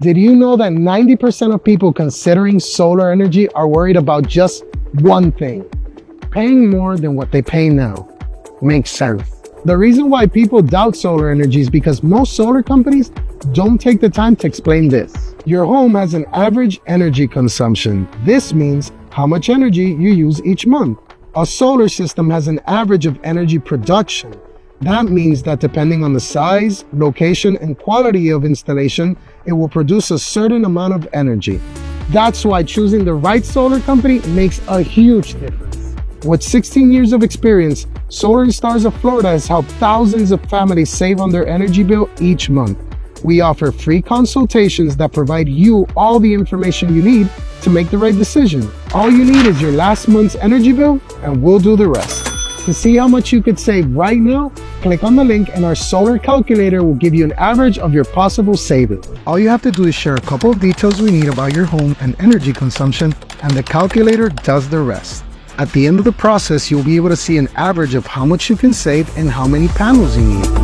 Did you know that 90% of people considering solar energy are worried about just one thing? Paying more than what they pay now. Makes sense. The reason why people doubt solar energy is because most solar companies don't take the time to explain this. Your home has an average energy consumption. This means how much energy you use each month. A solar system has an average of energy production. That means that depending on the size, location, and quality of installation, it will produce a certain amount of energy. That's why choosing the right solar company makes a huge difference. With 16 years of experience, Solar Stars of Florida has helped thousands of families save on their energy bill each month. We offer free consultations that provide you all the information you need to make the right decision. All you need is your last month's energy bill, and we'll do the rest. To see how much you could save right now, click on the link and our solar calculator will give you an average of your possible savings. All you have to do is share a couple of details we need about your home and energy consumption, and the calculator does the rest. At the end of the process, you'll be able to see an average of how much you can save and how many panels you need.